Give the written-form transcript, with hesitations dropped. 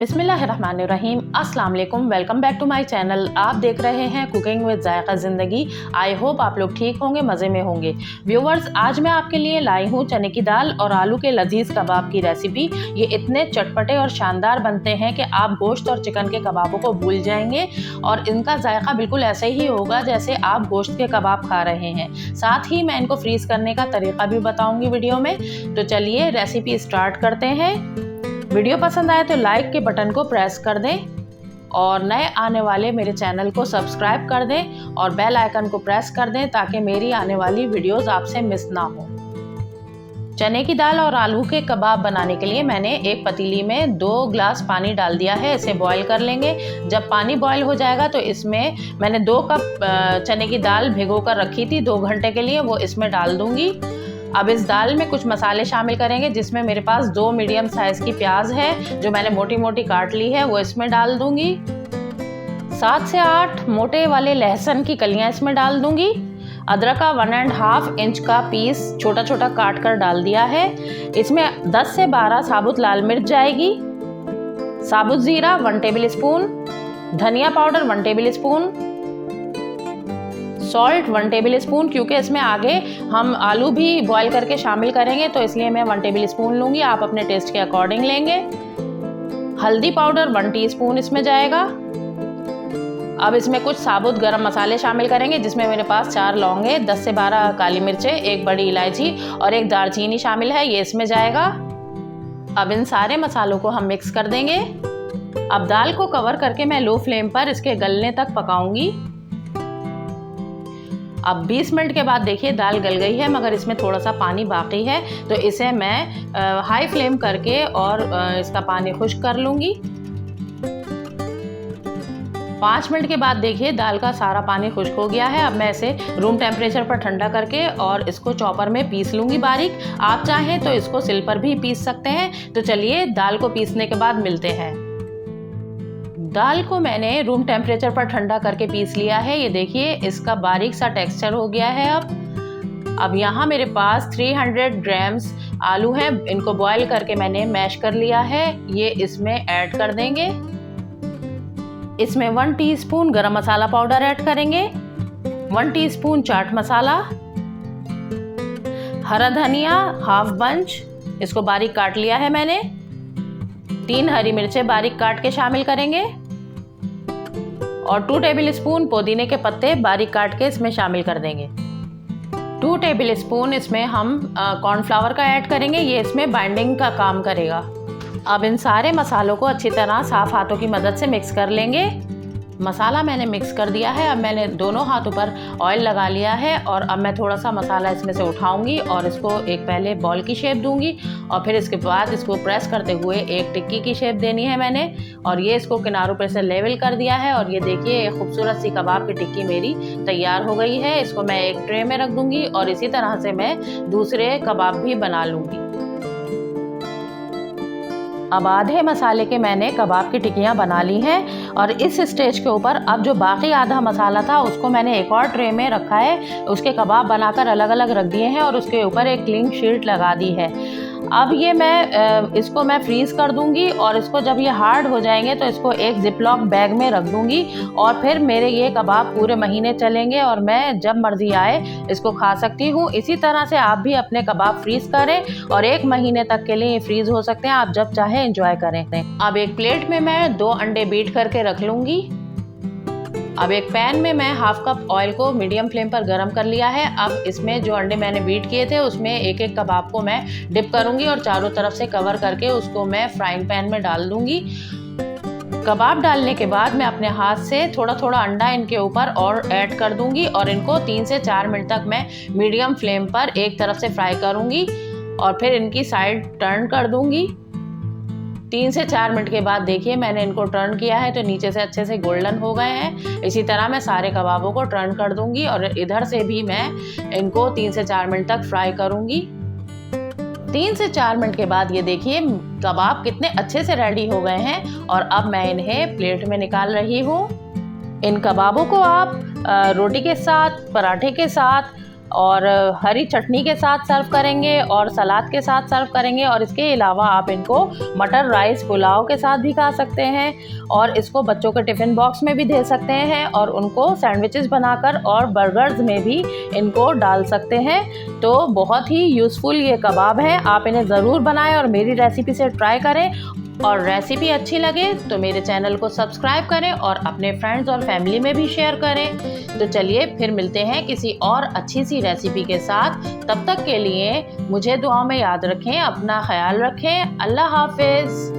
बिस्मिल्लाहिर्रहमानिर्रहीम। अस्सलाम वालेकुम। Welcome back to my channel. आप देख रहे हैं कुकिंग विद जायका ज़िंदगी। आई होप आप लोग ठीक होंगे, मज़े में होंगे। व्यूवर्स, आज मैं आपके लिए लाई हूँ चने की दाल और आलू के लजीज कबाब की रेसिपी। ये इतने चटपटे और शानदार बनते हैं कि आप गोश्त और चिकन के कबाबों को भूल जाएंगे और इनका जायका बिल्कुल ऐसे ही होगा जैसे आप गोश्त के कबाब खा रहे हैं। साथ ही मैं इनको फ्रीज़ करने का तरीका भी बताऊँगी वीडियो में। तो चलिए रेसिपी स्टार्ट करते हैं। वीडियो पसंद आए तो लाइक के बटन को प्रेस कर दें और नए आने वाले मेरे चैनल को सब्सक्राइब कर दें और बेल आइकन को प्रेस कर दें ताकि मेरी आने वाली वीडियोस आपसे मिस ना हो। चने की दाल और आलू के कबाब बनाने के लिए मैंने एक पतीली में 2 ग्लास पानी डाल दिया है। इसे बॉईल कर लेंगे। जब पानी बॉईल हो जाएगा तो इसमें मैंने 2 कप चने की दाल भिगो कर रखी थी 2 घंटे के लिए, वो इसमें डाल दूंगी। अब इस दाल में कुछ मसाले शामिल करेंगे, जिसमें मेरे पास 2 मीडियम साइज़ की प्याज है जो मैंने मोटी मोटी काट ली है, वो इसमें डाल दूंगी। 7 से 8 मोटे वाले लहसुन की कलियां इसमें डाल दूंगी। अदरक का 1.5 इंच का पीस छोटा छोटा काट कर डाल दिया है। इसमें 10 से 12 साबुत लाल मिर्च जाएगी, साबुत ज़ीरा 1 टेबल स्पून, धनिया powder 1 table spoon, salt 1 table spoon, क्योंकि इसमें आगे हम आलू भी बॉईल करके शामिल करेंगे तो इसलिए मैं 1 टेबल स्पून लूँगी। आप अपने टेस्ट के अकॉर्डिंग लेंगे। हल्दी पाउडर 1 टीस्पून इसमें जाएगा। अब इसमें कुछ साबुत गरम मसाले शामिल करेंगे, जिसमें मेरे पास 4 लौंगे, 10 से 12 काली मिर्चें, 1 बड़ी इलायची और 1 दालचीनी शामिल है, ये इसमें जाएगा। अब इन सारे मसालों को हम मिक्स कर देंगे। अब दाल को कवर करके मैं लो फ्लेम पर इसके गलने तक पकाऊंगी। अब 20 मिनट के बाद देखिए दाल गल गई है, मगर इसमें थोड़ा सा पानी बाकी है, तो इसे मैं हाई फ्लेम करके और इसका पानी खुश्क कर लूँगी। 5 मिनट के बाद देखिए दाल का सारा पानी खुश्क हो गया है। अब मैं इसे रूम टेम्परेचर पर ठंडा करके और इसको चॉपर में पीस लूँगी बारीक। आप चाहें तो इसको सिल पर भी पीस सकते हैं। तो चलिए दाल को पीसने के बाद मिलते हैं। दाल को मैंने रूम टेम्परेचर पर ठंडा करके पीस लिया है। ये देखिए इसका बारीक सा टेक्सचर हो गया है। अब यहाँ मेरे पास 300 ग्राम्स आलू हैं, इनको बॉईल करके मैंने मैश कर लिया है, ये इसमें ऐड कर देंगे। इसमें 1 टीस्पून गरम मसाला पाउडर ऐड करेंगे, 1 टीस्पून चाट मसाला, हरा धनिया हाफ बंच, इसको बारीक काट लिया है मैंने, 3 हरी मिर्चें बारीक काट के शामिल करेंगे और 2 टेबल स्पून पुदीने के पत्ते बारीक काट के इसमें शामिल कर देंगे। 2 टेबल स्पून इसमें हम कॉर्नफ्लावर का ऐड करेंगे, ये इसमें बाइंडिंग का काम करेगा। अब इन सारे मसालों को अच्छी तरह साफ हाथों की मदद से मिक्स कर लेंगे। मसाला मैंने मिक्स कर दिया है। अब मैंने दोनों हाथों पर ऑयल लगा लिया है और अब मैं थोड़ा सा मसाला इसमें से उठाऊंगी और इसको एक पहले बॉल की शेप दूंगी और फिर इसके बाद इसको प्रेस करते हुए एक टिक्की की शेप देनी है मैंने, और ये इसको किनारों पर से लेवल कर दिया है। और ये देखिए एक खूबसूरत सी कबाब की टिक्की मेरी तैयार हो गई है। इसको मैं एक ट्रे में रख दूंगी और इसी तरह से मैं दूसरे कबाब भी बना लूँगी। अब आधे मसाले के मैंने कबाब की टिक्कियाँ बना ली हैं और इस स्टेज के ऊपर अब जो बाकी आधा मसाला था उसको मैंने एक और ट्रे में रखा है। उसके कबाब बनाकर अलग अलग रख दिए हैं और उसके ऊपर एक क्लीन शीट लगा दी है। अब ये इसको मैं फ्रीज़ कर दूंगी और इसको जब ये हार्ड हो जाएंगे तो इसको एक जिपलॉक बैग में रख दूंगी और फिर मेरे ये कबाब पूरे महीने चलेंगे और मैं जब मर्जी आए इसको खा सकती हूँ। इसी तरह से आप भी अपने कबाब फ्रीज़ करें और 1 महीने तक के लिए फ्रीज़ हो सकते हैं, आप जब चाहें एंजॉय करें। अब एक प्लेट में मैं 2 अंडे बीट करके रख लूँगी। अब एक पैन में मैं हाफ कप ऑयल को मीडियम फ्लेम पर गरम कर लिया है। अब इसमें जो अंडे मैंने बीट किए थे उसमें एक एक कबाब को मैं डिप करूंगी और चारों तरफ से कवर करके उसको मैं फ्राइंग पैन में डाल दूंगी। कबाब डालने के बाद मैं अपने हाथ से थोड़ा थोड़ा अंडा इनके ऊपर और ऐड कर दूंगी और इनको 3 से 4 मिनट तक मैं मीडियम फ्लेम पर एक तरफ से फ्राई करूंगी और फिर इनकी साइड टर्न कर दूंगी। 3 से 4 मिनट के बाद देखिए मैंने इनको टर्न किया है तो नीचे से अच्छे से गोल्डन हो गए हैं। इसी तरह मैं सारे कबाबों को टर्न कर दूंगी और इधर से भी मैं इनको 3 से 4 मिनट तक फ्राई करूंगी। 3 से 4 मिनट के बाद ये देखिए कबाब कितने अच्छे से रेडी हो गए हैं और अब मैं इन्हें प्लेट में निकाल रही हूँ। इन कबाबों को आप रोटी के साथ, पराठे के साथ और हरी चटनी के साथ सर्व करेंगे और सलाद के साथ सर्व करेंगे। और इसके अलावा आप इनको मटर राइस पुलाव के साथ भी खा सकते हैं और इसको बच्चों के टिफ़िन बॉक्स में भी दे सकते हैं और उनको सैंडविचेस बनाकर और बर्गर्स में भी इनको डाल सकते हैं। तो बहुत ही यूज़फुल ये कबाब है, आप इन्हें ज़रूर बनाएं और मेरी रेसिपी से ट्राई करें। और रेसिपी अच्छी लगे तो मेरे चैनल को सब्सक्राइब करें और अपने फ्रेंड्स और फैमिली में भी शेयर करें। तो चलिए फिर मिलते हैं किसी और अच्छी सी रेसिपी के साथ। तब तक के लिए मुझे दुआ में याद रखें, अपना ख्याल रखें। अल्लाह हाफिज़।